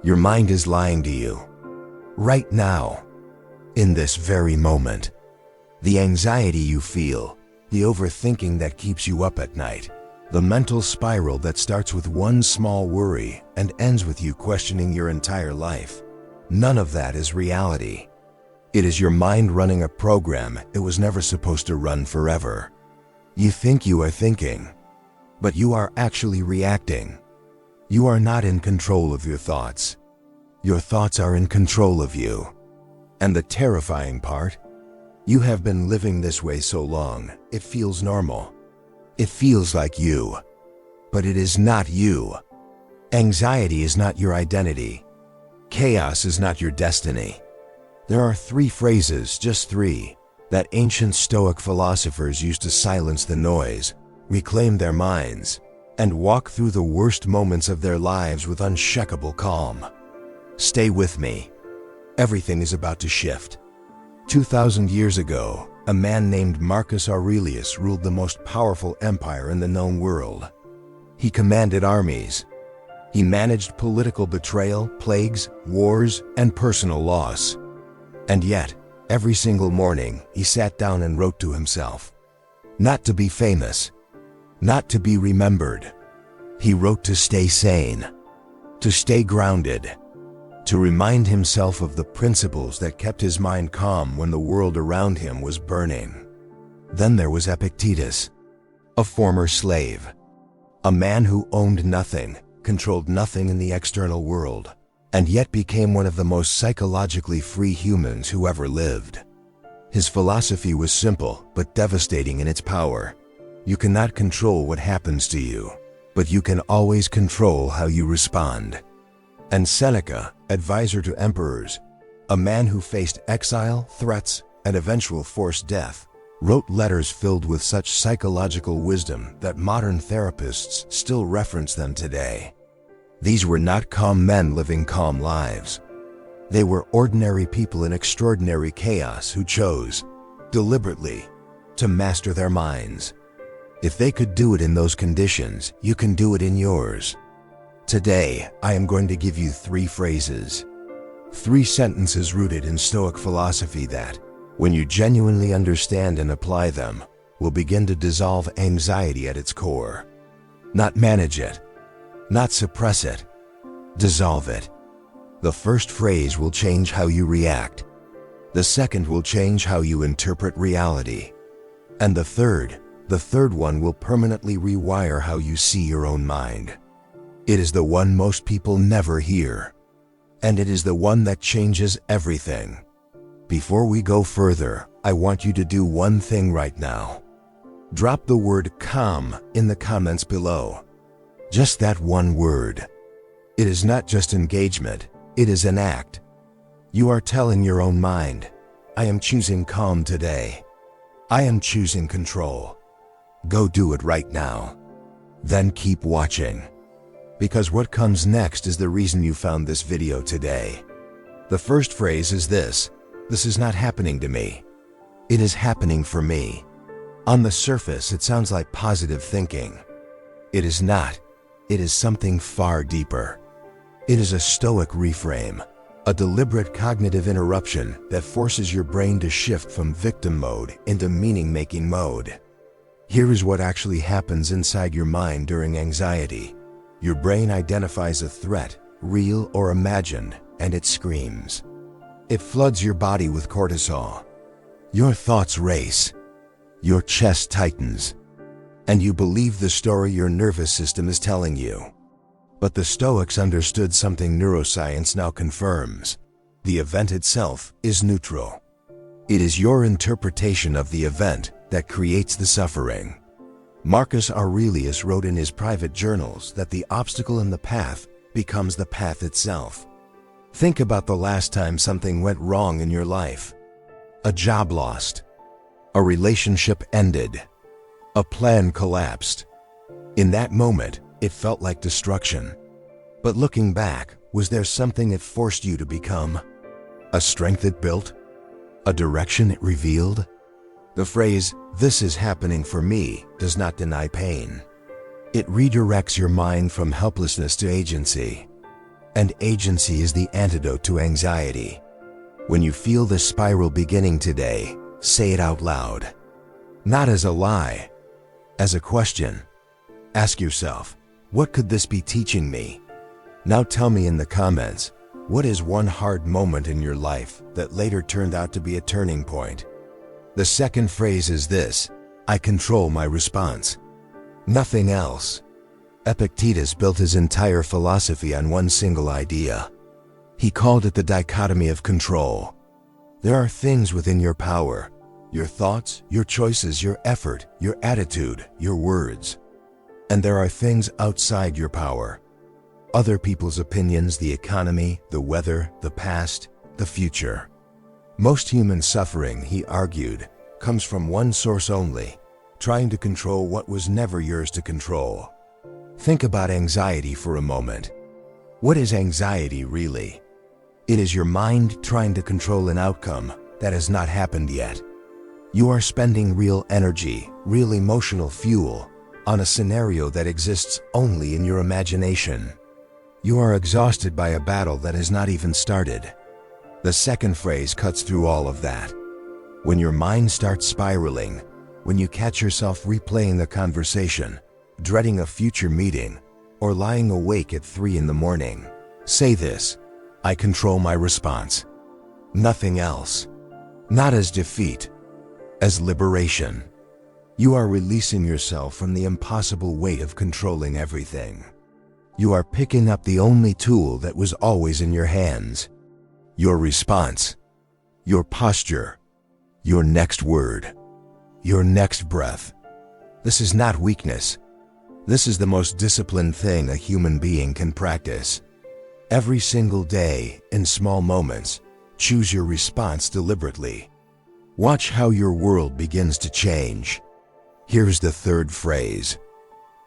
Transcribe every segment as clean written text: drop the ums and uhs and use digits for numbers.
Your mind is lying to you. Right now. In this very moment. The anxiety you feel, the overthinking that keeps you up at night, the mental spiral that starts with one small worry and ends with you questioning your entire life. None of that is reality. It is your mind running a program it was never supposed to run forever. You think you are thinking, but you are actually reacting. You are not in control of your thoughts. Your thoughts are in control of you. And the terrifying part, you have been living this way so long, it feels normal. It feels like you, but it is not you. Anxiety is not your identity. Chaos is not your destiny. There are 3 phrases, just 3, that ancient Stoic philosophers used to silence the noise, reclaim their minds, and walk through the worst moments of their lives with unshakable calm. Stay with me. Everything is about to shift. 2,000 years ago, a man named Marcus Aurelius ruled the most powerful empire in the known world. He commanded armies. He managed political betrayal, plagues, wars, and personal loss. And yet, every single morning, he sat down and wrote to himself. Not to be famous, not to be remembered. He wrote to stay sane, to stay grounded, to remind himself of the principles that kept his mind calm when the world around him was burning. Then there was Epictetus, a former slave, a man who owned nothing, controlled nothing in the external world, and yet became one of the most psychologically free humans who ever lived. His philosophy was simple but devastating in its power. You cannot control what happens to you, but you can always control how you respond. And Seneca, advisor to emperors, a man who faced exile, threats, and eventual forced death, wrote letters filled with such psychological wisdom that modern therapists still reference them today. These were not calm men living calm lives. They were ordinary people in extraordinary chaos who chose, deliberately, to master their minds. If they could do it in those conditions, you can do it in yours. Today, I am going to give you 3 phrases, 3 sentences rooted in Stoic philosophy that, when you genuinely understand and apply them, will begin to dissolve anxiety at its core. Not manage it, not suppress it, dissolve it. The first phrase will change how you react. The second will change how you interpret reality. And the third one will permanently rewire how you see your own mind. It is the one most people never hear. And it is the one that changes everything. Before we go further, I want you to do one thing right now. Drop the word calm in the comments below. Just that one word. It is not just engagement, it is an act. You are telling your own mind, I am choosing calm today. I am choosing control. Go do it right now. Then keep watching. Because what comes next is the reason you found this video today. The first phrase is this is not happening to me. It is happening for me. On the surface, it sounds like positive thinking. It is not. It is something far deeper. It is a Stoic reframe, a deliberate cognitive interruption that forces your brain to shift from victim mode into meaning-making mode. Here is what actually happens inside your mind during anxiety. Your brain identifies a threat, real or imagined, and it screams. It floods your body with cortisol. Your thoughts race. Your chest tightens. And you believe the story your nervous system is telling you. But the Stoics understood something neuroscience now confirms. The event itself is neutral. It is your interpretation of the event that creates the suffering. Marcus Aurelius wrote in his private journals that the obstacle in the path becomes the path itself. Think about the last time something went wrong in your life. A job lost. A relationship ended. A plan collapsed. In that moment, it felt like destruction. But looking back, was there something it forced you to become? A strength it built? A direction it revealed? The phrase, "This is happening for me," does not deny pain. It redirects your mind from helplessness to agency. And agency is the antidote to anxiety. When you feel the spiral beginning today, say it out loud. Not as a lie, as a question. Ask yourself, what could this be teaching me? Now tell me in the comments, what is one hard moment in your life that later turned out to be a turning point? The second phrase is this: I control my response. Nothing else. Epictetus built his entire philosophy on one single idea. He called it the dichotomy of control. There are things within your power: your thoughts, your choices, your effort, your attitude, your words. And there are things outside your power: other people's opinions, the economy, the weather, the past, the future. Most human suffering, he argued, comes from one source only: trying to control what was never yours to control. Think about anxiety for a moment. What is anxiety really? It is your mind trying to control an outcome that has not happened yet. You are spending real energy, real emotional fuel, on a scenario that exists only in your imagination. You are exhausted by a battle that has not even started. The second phrase cuts through all of that. When your mind starts spiraling, when you catch yourself replaying the conversation, dreading a future meeting, or lying awake at 3 in the morning, say this: I control my response. Nothing else. Not as defeat, as liberation. You are releasing yourself from the impossible weight of controlling everything. You are picking up the only tool that was always in your hands: your response, your posture, your next word, your next breath. This is not weakness. This is the most disciplined thing a human being can practice. Every single day, in small moments, choose your response deliberately. Watch how your world begins to change. Here's the third phrase: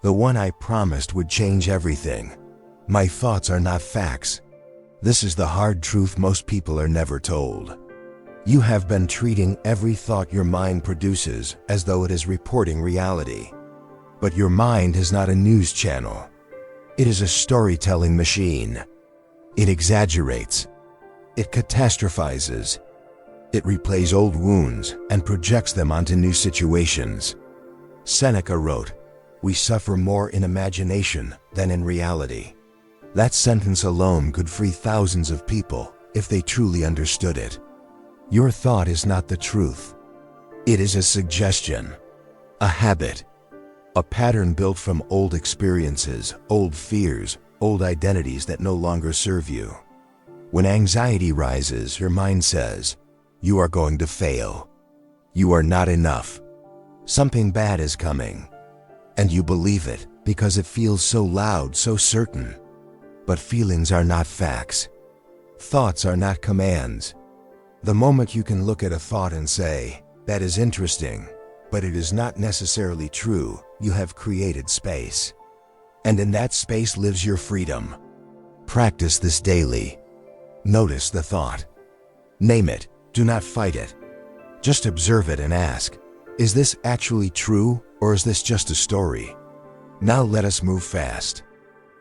the one I promised would change everything. My thoughts are not facts. This is the hard truth most people are never told. You have been treating every thought your mind produces as though it is reporting reality. But your mind is not a news channel. It is a storytelling machine. It exaggerates. It catastrophizes. It replays old wounds and projects them onto new situations. Seneca wrote, "We suffer more in imagination than in reality." That sentence alone could free thousands of people if they truly understood it. Your thought is not the truth. It is a suggestion, a habit, a pattern built from old experiences, old fears, old identities that no longer serve you. When anxiety rises, your mind says, you are going to fail. You are not enough. Something bad is coming. And you believe it because it feels so loud, so certain. But feelings are not facts. Thoughts are not commands. The moment you can look at a thought and say, that is interesting, but it is not necessarily true, you have created space. And in that space lives your freedom. Practice this daily. Notice the thought. Name it. Do not fight it. Just observe it and ask, is this actually true, or is this just a story? Now let us move fast.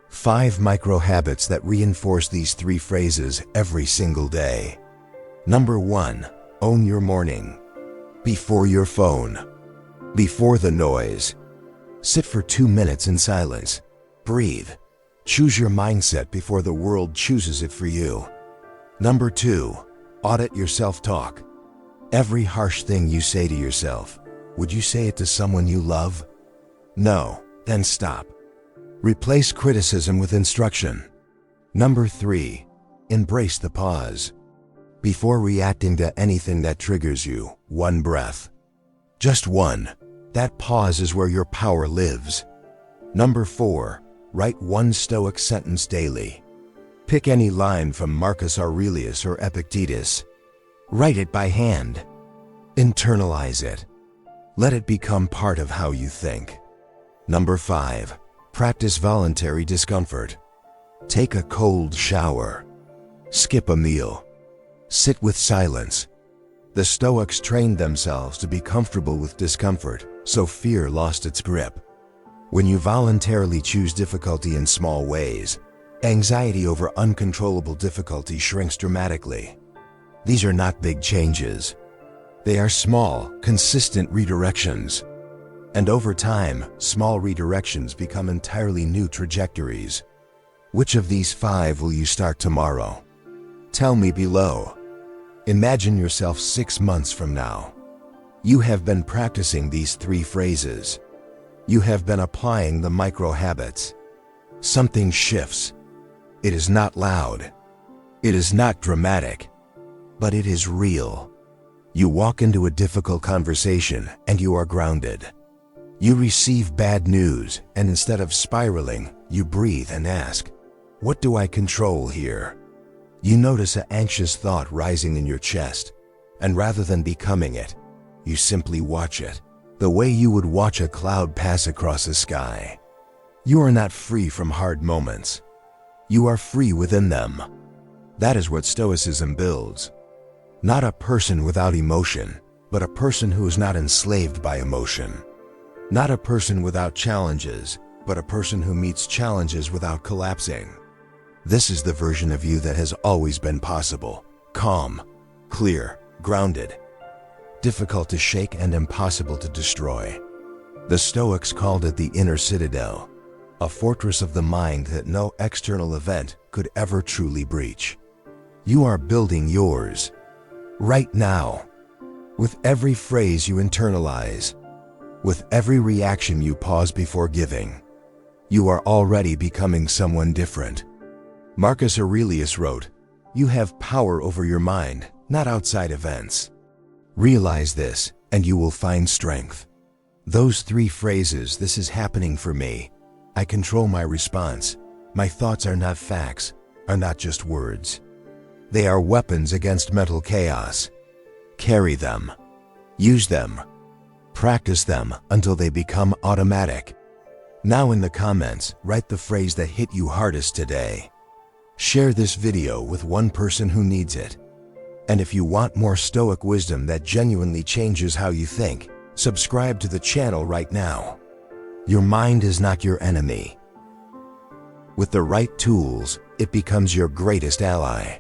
5 micro habits that reinforce these 3 phrases every single day. Number 1, own your morning. Before your phone. Before the noise. Sit for 2 minutes in silence. Breathe. Choose your mindset before the world chooses it for you. Number 2, audit your self-talk. Every harsh thing you say to yourself, would you say it to someone you love? No, then stop. Replace criticism with instruction. Number 3, embrace the pause. Before reacting to anything that triggers you, 1 breath. Just 1. That pause is where your power lives. Number 4, write 1 Stoic sentence daily. Pick any line from Marcus Aurelius or Epictetus. Write it by hand. Internalize it. Let it become part of how you think. Number 5, practice voluntary discomfort. Take a cold shower. Skip a meal. Sit with silence. The Stoics trained themselves to be comfortable with discomfort, so fear lost its grip. When you voluntarily choose difficulty in small ways, Anxiety over uncontrollable difficulty shrinks dramatically. These are not big changes. They are small, consistent redirections. And over time, small redirections become entirely new trajectories. Which of these 5 will you start tomorrow? Tell me below. Imagine yourself 6 months from now. You have been practicing these 3 phrases. You have been applying the micro habits. Something shifts. It is not loud. It is not dramatic. But it is real. You walk into a difficult conversation and you are grounded. You receive bad news and instead of spiraling, you breathe and ask, what do I control here? You notice an anxious thought rising in your chest, and rather than becoming it, you simply watch it, the way you would watch a cloud pass across the sky. You are not free from hard moments. You are free within them. That is what Stoicism builds. Not a person without emotion, but a person who is not enslaved by emotion. Not a person without challenges, but a person who meets challenges without collapsing. This is the version of you that has always been possible. Calm, clear, grounded. Difficult to shake and impossible to destroy. The Stoics called it the inner citadel, a fortress of the mind that no external event could ever truly breach. You are building yours. Right now. With every phrase you internalize. With every reaction you pause before giving. You are already becoming someone different. Marcus Aurelius wrote, "You have power over your mind, not outside events." Realize this, and you will find strength. Those 3 phrases, this is happening for me. I control my response. My thoughts are not facts, are not just words. They are weapons against mental chaos. Carry them. Use them. Practice them until they become automatic. Now in the comments, write the phrase that hit you hardest today. Share this video with one person who needs it. And if you want more Stoic wisdom that genuinely changes how you think, subscribe to the channel right now. Your mind is not your enemy. With the right tools, it becomes your greatest ally.